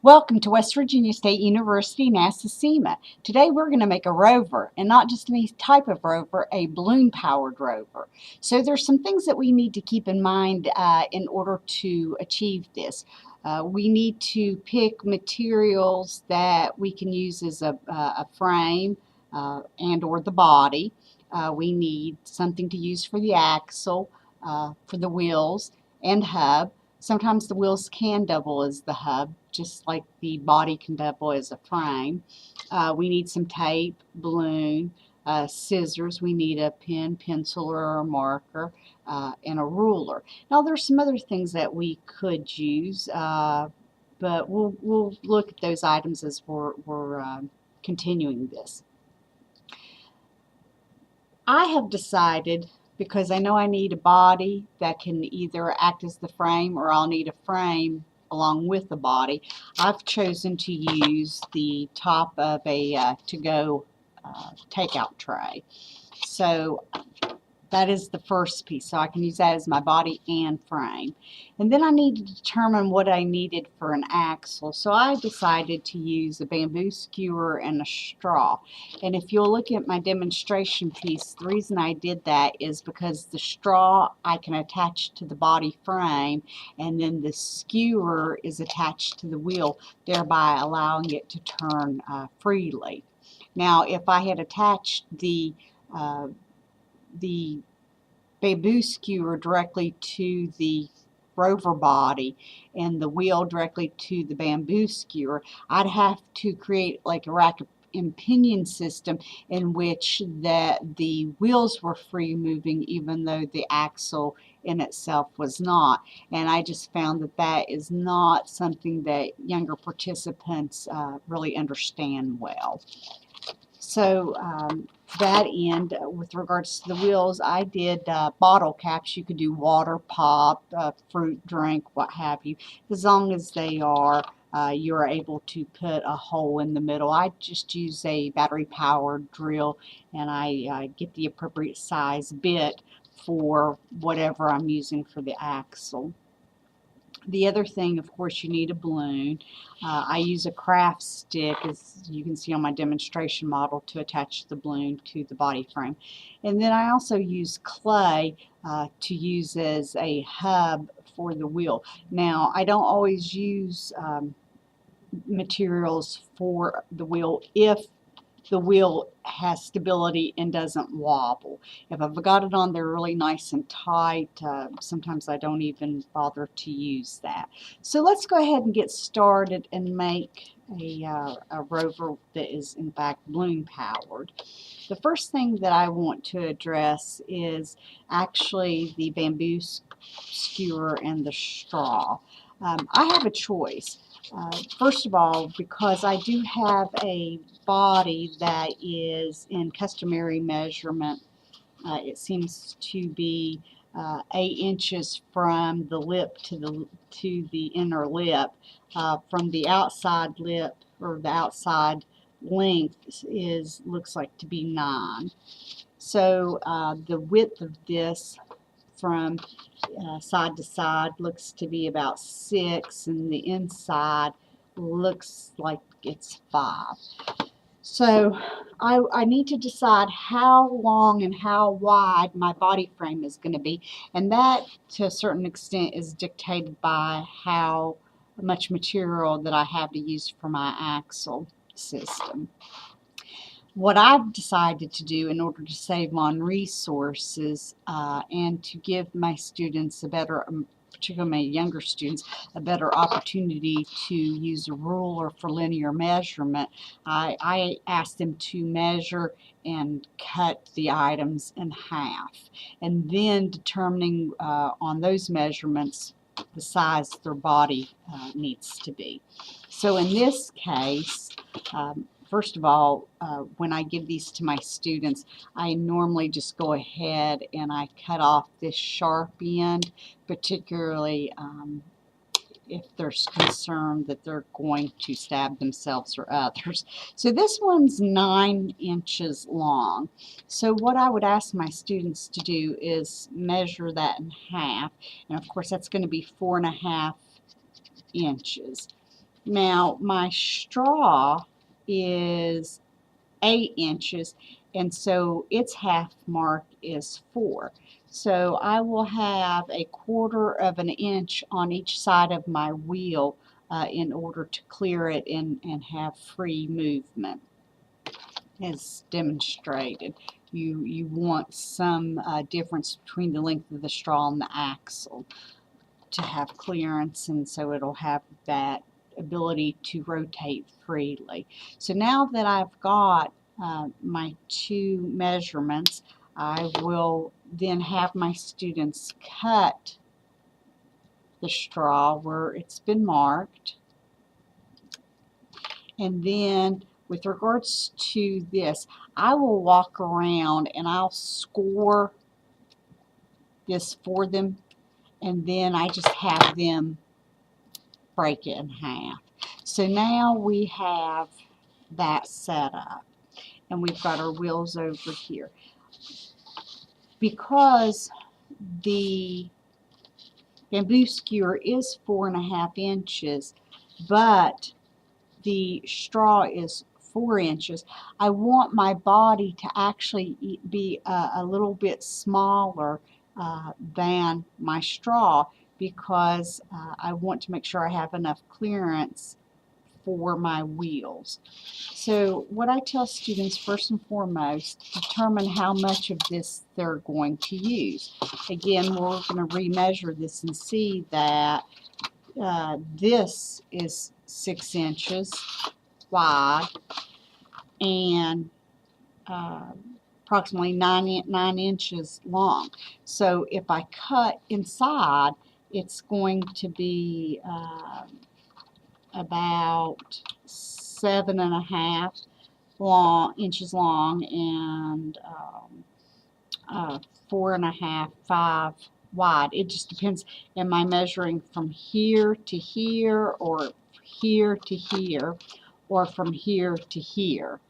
Welcome to West Virginia State University, NASA SEMA. Today we're going to make a rover, and not just any type of rover, a balloon-powered rover. So there's some things that we need to keep in mind in order to achieve this. We need to pick materials that we can use as a frame and or the body. We need something to use for the axle, for the wheels, and hub. Sometimes the wheels can double as the hub, just like the body can double as a frame. We need some tape, balloon, scissors. We need a pen, pencil, or a marker, and a ruler. Now, there's some other things that we could use, but we'll look at those items as we're continuing this. I have decided, because I know I need a body that can either act as the frame or I'll need a frame along with the body, I've chosen to use the top of a to-go takeout tray. So that is the first piece, so I can use that as my body and frame. And then I need to determine what I needed for an axle, so I decided to use a bamboo skewer and a straw. And if you'll look at my demonstration piece, the reason I did that is because the straw I can attach to the body frame, and then the skewer is attached to the wheel, thereby allowing it to turn freely. Now, if I had attached the bamboo skewer directly to the rover body and the wheel directly to the bamboo skewer, I'd have to create like a rack and pinion system in which the wheels were free moving even though the axle in itself was not. And I just found that that is not something that younger participants really understand well. So that end, with regards to the wheels, I did bottle caps. You could do water, pop, fruit drink, what have you. As long as they are, you're able to put a hole in the middle. I just use a battery-powered drill, and I get the appropriate size bit for whatever I'm using for the axle. The other thing, of course, you need a balloon. I use a craft stick, as you can see on my demonstration model, to attach the balloon to the body frame. And then I also use clay to use as a hub for the wheel. Now, I don't always use materials for the wheel if the wheel has stability and doesn't wobble. If I've got it on there really nice and tight, sometimes I don't even bother to use that. So let's go ahead and get started and make a rover that is in fact balloon powered. The first thing that I want to address is actually the bamboo skewer and the straw. I have a choice. First of all, because I do have a body that is in customary measurement, it seems to be 8 inches from the lip to the inner lip. From the outside lip, or the outside length, looks like to be 9. So the width of this from side to side looks to be about 6, and the inside looks like it's 5. So I need to decide how long and how wide my body frame is going to be, and that to a certain extent is dictated by how much material that I have to use for my axle system. What I've decided to do in order to save on resources and to give my students a better, particularly my younger students, a better opportunity to use a ruler for linear measurement, I asked them to measure and cut the items in half, and then determining on those measurements the size their body needs to be. So in this case, first of all, when I give these to my students, I normally just go ahead and I cut off this sharp end, particularly if there's concern that they're going to stab themselves or others. So this one's 9 inches long. So what I would ask my students to do is measure that in half, and of course that's going to be 4.5 inches. Now my straw is 8 inches, and so its half mark is 4. So I will have a 1/4 of an inch on each side of my wheel in order to clear it and have free movement, as demonstrated. You want some difference between the length of the straw and the axle to have clearance, and so it'll have that ability to rotate freely. So now that I've got my 2 measurements, I will then have my students cut the straw where it's been marked. And then with regards to this, I will walk around and I'll score this for them, and then I just have them break it in half. So now we have that set up, and we've got our wheels over here. Because the bamboo skewer is 4.5 inches, but the straw is 4 inches, I want my body to actually be a little bit smaller than my straw, because I want to make sure I have enough clearance for my wheels. So what I tell students, first and foremost, determine how much of this they're going to use. Again, we're going to remeasure this and see that this is 6 inches wide and approximately 9 inches long. So if I cut inside, it's going to be about 7.5 inches long and 4.5, 5 wide. It just depends. Am I measuring from here to here, or here to here, or from here to here,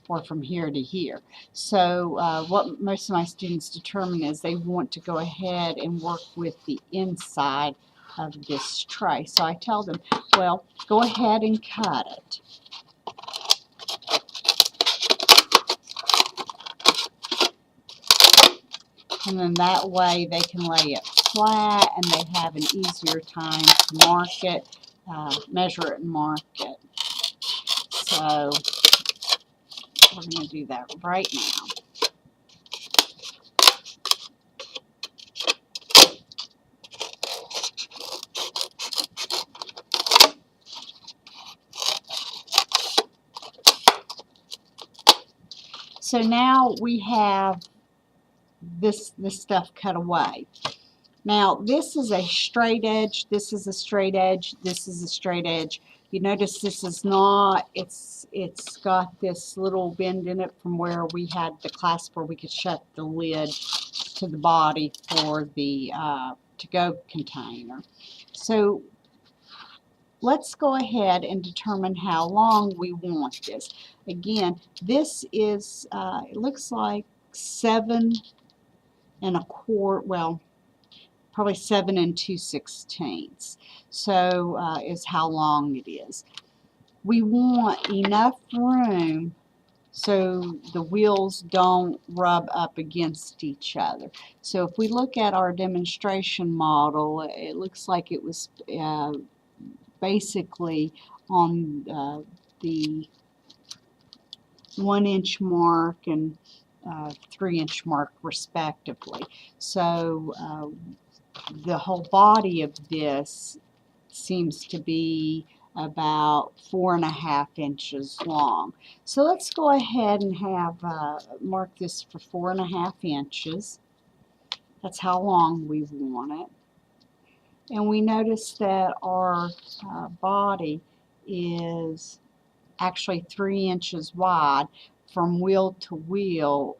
or from here to here? So what most of my students determine is they want to go ahead and work with the inside of this tray. So I tell them, well, go ahead and cut it. And then that way they can lay it flat and they have an easier time to mark it, measure it and mark it. So we're going to do that right now. So now we have this stuff cut away. Now this is a straight edge, this is a straight edge, this is a straight edge. You notice this is not, it's got this little bend in it from where we had the clasp where we could shut the lid to the body for the to-go container. So let's go ahead and determine how long we want this. Again, this is, it looks like 7 1/4, well, probably 7 2/16. So is how long it is. We want enough room so the wheels don't rub up against each other. So if we look at our demonstration model, it looks like it was basically on the 1 inch mark and 3 inch mark respectively. So the whole body of this seems to be about 4.5 inches long. So let's go ahead and have mark this for 4.5 inches. That's how long we want it. And we notice that our body is actually 3 inches wide from wheel to wheel,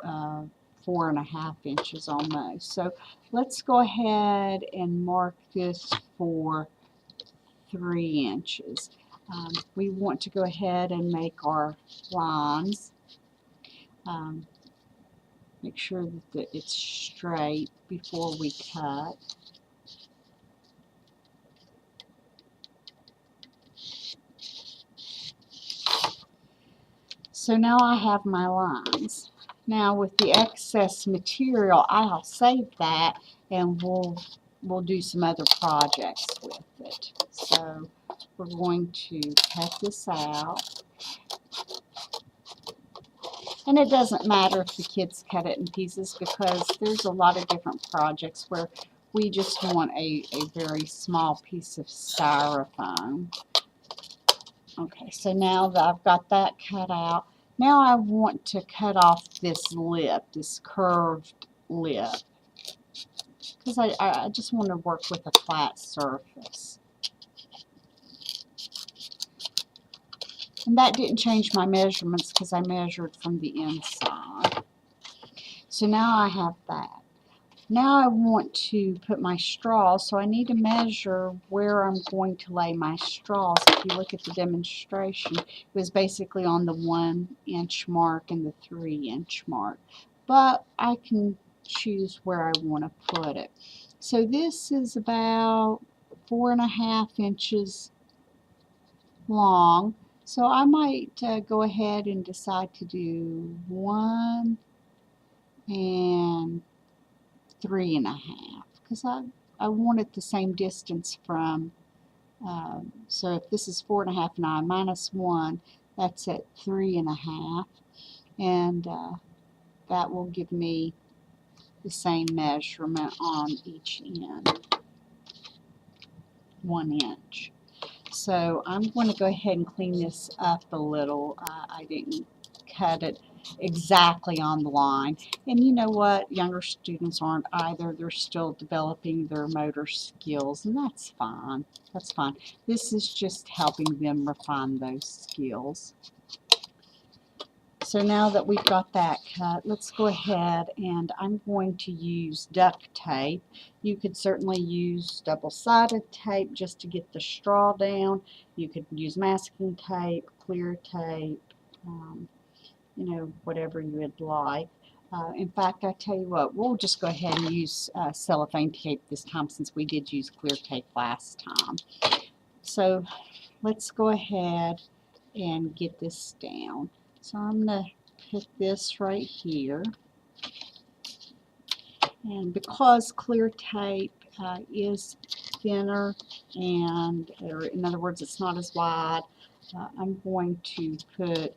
4.5 inches almost. So let's go ahead and mark this for 3 inches. We want to go ahead and make our lines. Make sure that it's straight before we cut. So now I have my lines. Now with the excess material, I'll save that and we'll do some other projects with it. So we're going to cut this out. And it doesn't matter if the kids cut it in pieces because there's a lot of different projects where we just want a very small piece of styrofoam. Okay, so now that I've got that cut out, now I want to cut off this lip, this curved lip, because I just want to work with a flat surface. And that didn't change my measurements because I measured from the inside. So now I have that. Now I want to put my straws, so I need to measure where I'm going to lay my straws. If you look at the demonstration, it was basically on the 1-inch mark and the 3-inch mark. But I can choose where I want to put it. So this is about 4.5 inches long. So I might go ahead and decide to do 1 and 3.5 because I want it the same distance from, so if this is 4.5 and I minus 1, that's at 3.5, and that will give me the same measurement on each end, 1 inch. So I'm going to go ahead and clean this up a little. I didn't cut it exactly on the line. And you know what? Younger students aren't either. They're still developing their motor skills, and that's fine. That's fine. This is just helping them refine those skills. So now that we've got that cut, let's go ahead and I'm going to use duct tape. You could certainly use double-sided tape just to get the straw down. You could use masking tape, clear tape, you know, whatever you would like. In fact, I tell you what, we'll just go ahead and use cellophane tape this time since we did use clear tape last time. So let's go ahead and get this down. So I'm going to put this right here. And because clear tape is thinner and, or in other words, it's not as wide, I'm going to put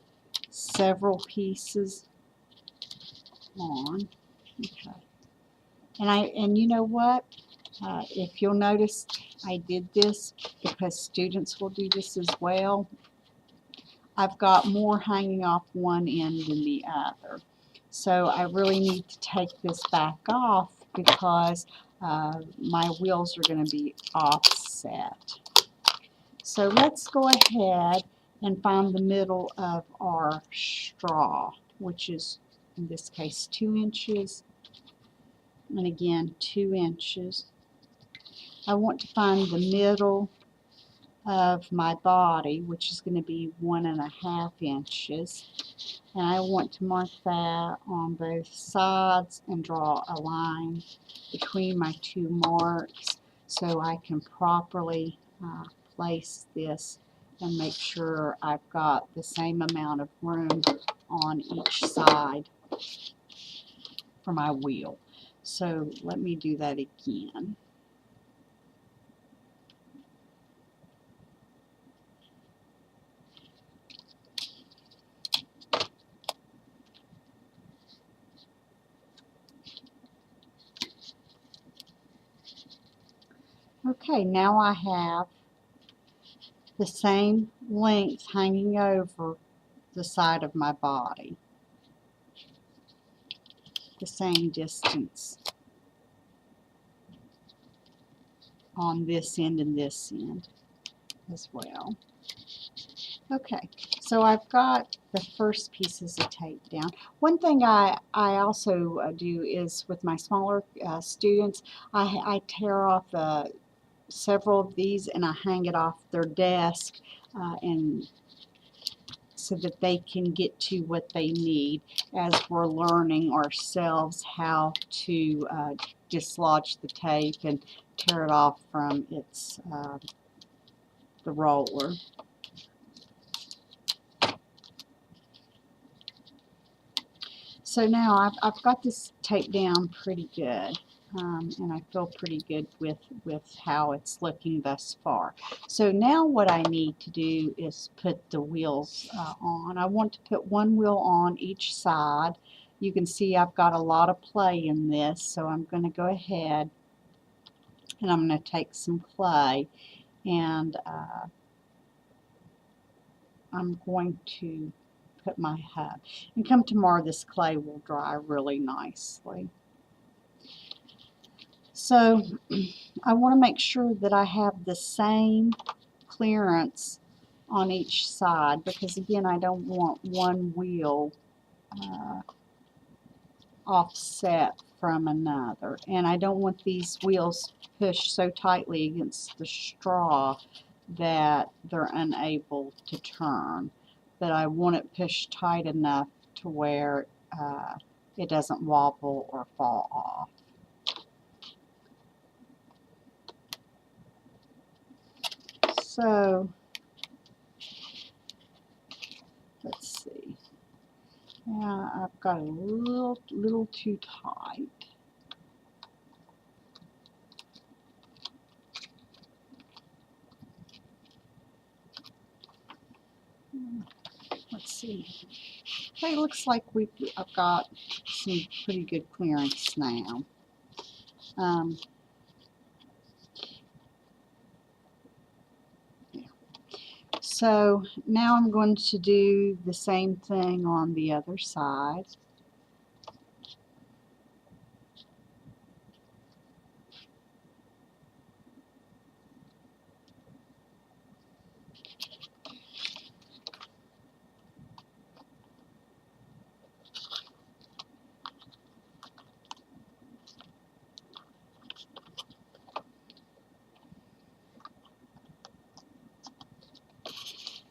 several pieces on. Okay. And you know what? If you'll notice, I did this because students will do this as well. I've got more hanging off one end than the other. So I really need to take this back off because my wheels are going to be offset. So let's go ahead and find the middle of our straw, which is in this case 2 inches, and again 2 inches. I want to find the middle of my body, which is going to be 1.5 inches, and I want to mark that on both sides and draw a line between my 2 marks so I can properly place this and make sure I've got the same amount of room on each side for my wheel. So let me do that again. Okay, now I have the same length hanging over the side of my body, the same distance on this end and this end as well. Okay, so I've got the first pieces of tape down. One thing I also do is with my smaller students, I tear off several of these and I hang it off their desk and so that they can get to what they need as we're learning ourselves how to dislodge the tape and tear it off from its the roller. So now I've got this taped down pretty good, and I feel pretty good with how it's looking thus far. So now what I need to do is put the wheels on. I want to put one wheel on each side. You can see I've got a lot of play in this, so I'm going to go ahead and I'm going to take some clay and I'm going to put my hub. And come tomorrow, this clay will dry really nicely. So I want to make sure that I have the same clearance on each side, because again, I don't want one wheel offset from another, and I don't want these wheels pushed so tightly against the straw that they're unable to turn, but I want it pushed tight enough to where it doesn't wobble or fall off. So let's see. Yeah, I've got a little too tight. Let's see. Okay, looks like I've got some pretty good clearance now. Yeah. So now I'm going to do the same thing on the other side.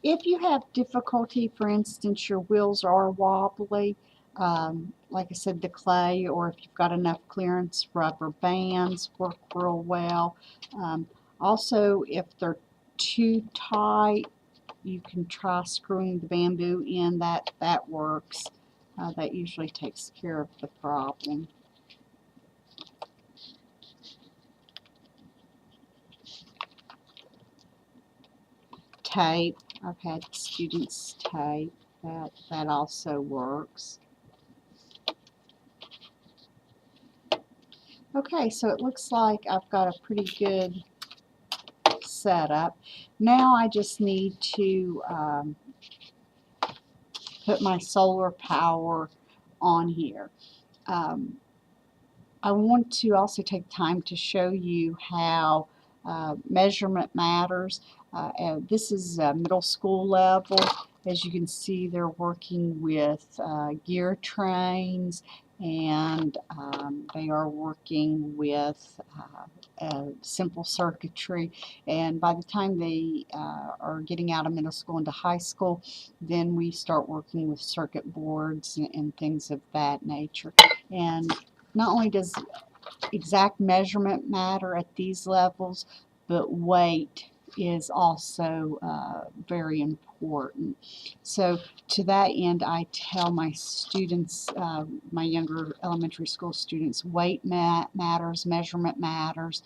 If you have difficulty, for instance, your wheels are wobbly, like I said, the clay, or if you've got enough clearance, rubber bands work real well. Also, if they're too tight, you can try screwing the bamboo in. That works. That usually takes care of the problem. Tape. I've had students tape. That also works. Okay, so it looks like I've got a pretty good setup. Now I just need to put my solar power on here. I want to also take time to show you how measurement matters. This is middle school level. As you can see, they're working with gear trains, and they are working with simple circuitry. And by the time they are getting out of middle school into high school, then we start working with circuit boards and things of that nature. And not only does exact measurement matter at these levels, but weight is also very important. So to that end, I tell my students, my younger elementary school students, weight matters, measurement matters.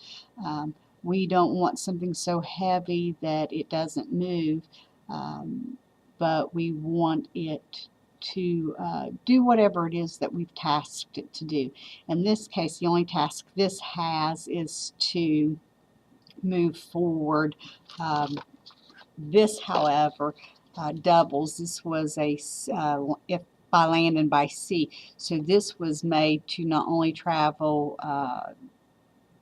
We don't want something so heavy that it doesn't move, but we want it to do whatever it is that we've tasked it to do. In this case, the only task this has is to move forward. This, however, doubles. This was a if by land and by sea. So this was made to not only travel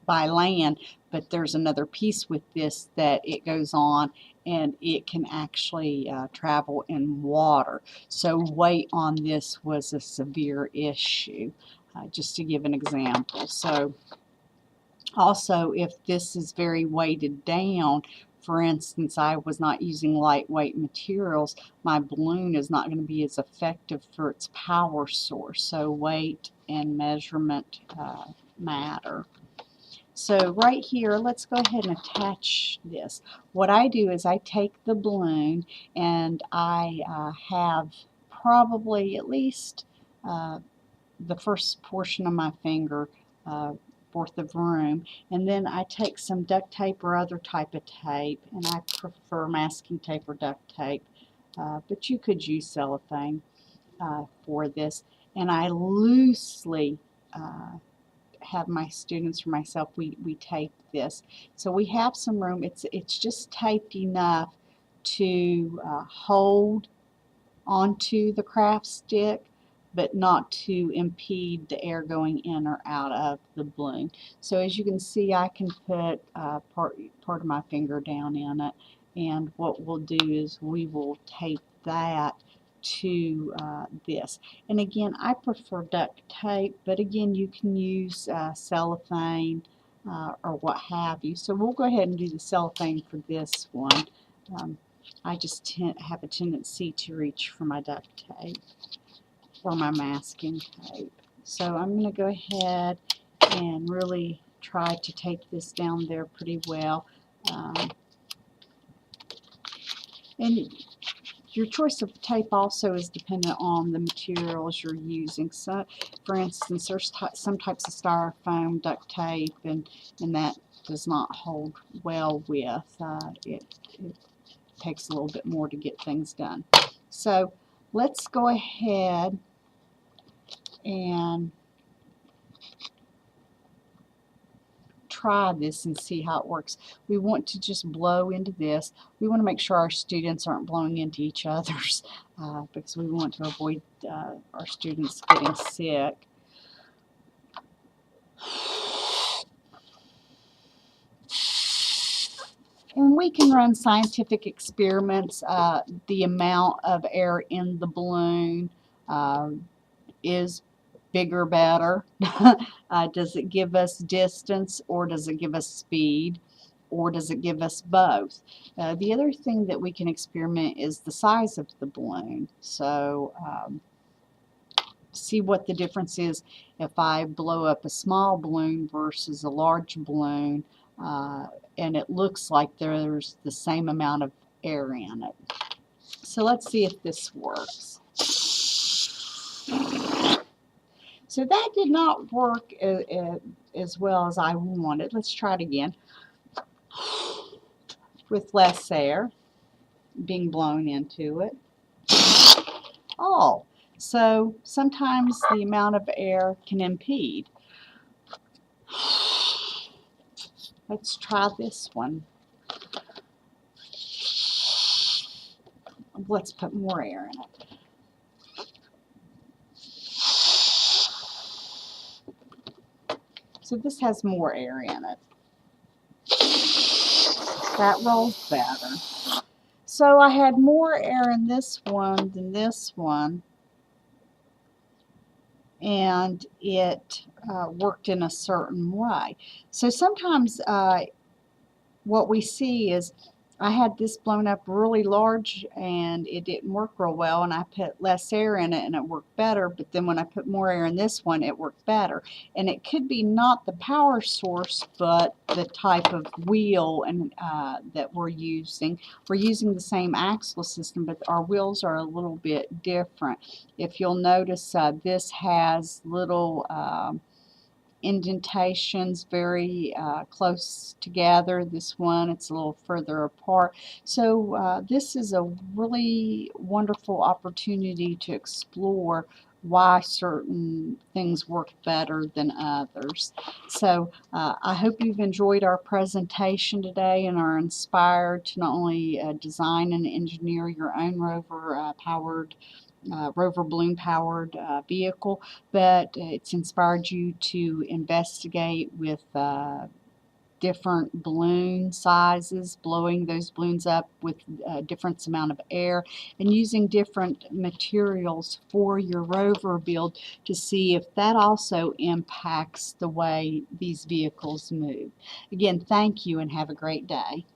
by land, but there's another piece with this that it goes on and it can actually travel in water. So weight on this was a severe issue, just to give an example. So also, if this is very weighted down, for instance, I was not using lightweight materials, my balloon is not going to be as effective for its power source. So weight and measurement matter. So right here, let's go ahead and attach this. What I do is I take the balloon and I have probably at least the first portion of my finger worth of room, and then I take some duct tape or other type of tape, and I prefer masking tape or duct tape, but you could use cellophane for this, and I loosely have my students or myself, we tape this. So we have some room. It's just taped enough to hold onto the craft stick, but not to impede the air going in or out of the balloon. So as you can see, I can put part of my finger down in it, and what we'll do is we will tape that to this. And again, I prefer duct tape, but again, you can use cellophane or what have you. So we'll go ahead and do the cellophane for this one. I just have a tendency to reach for my duct tape or my masking tape. So I'm going to go ahead and really try to tape this down there pretty well. And your choice of tape also is dependent on the materials you're using. So, for instance, there's some types of styrofoam duct tape, and that does not hold well with. It takes a little bit more to get things done. So let's go ahead and try this and see how it works. We want to just blow into this. We want to make sure our students aren't blowing into each other's because we want to avoid our students getting sick. And we can run scientific experiments. The amount of air in the balloon is bigger, better. Does it give us distance, or does it give us speed, or does it give us both? The other thing that we can experiment is the size of the balloon. So see what the difference is if I blow up a small balloon versus a large balloon, and it looks like there's the same amount of air in it. So let's see if this works. So that did not work as well as I wanted. Let's try it again with less air being blown into it. Oh, so sometimes the amount of air can impede. Let's try this one. Let's put more air in it. So this has more air in it. That rolls better. So I had more air in this one than this one, and it worked in a certain way. So sometimes what we see is I had this blown up really large and it didn't work real well, and I put less air in it and it worked better, but then when I put more air in this one, it worked better. And it could be not the power source, but the type of wheel and that we're using. We're using the same axle system, but our wheels are a little bit different. If you'll notice, this has little indentations very close together. This one, it's a little further apart. So this is a really wonderful opportunity to explore why certain things work better than others. So I hope you've enjoyed our presentation today and are inspired to not only design and engineer your own Rover Rover balloon powered vehicle, but it's inspired you to investigate with different balloon sizes, blowing those balloons up with a different amount of air, and using different materials for your Rover build to see if that also impacts the way these vehicles move. Again, thank you and have a great day.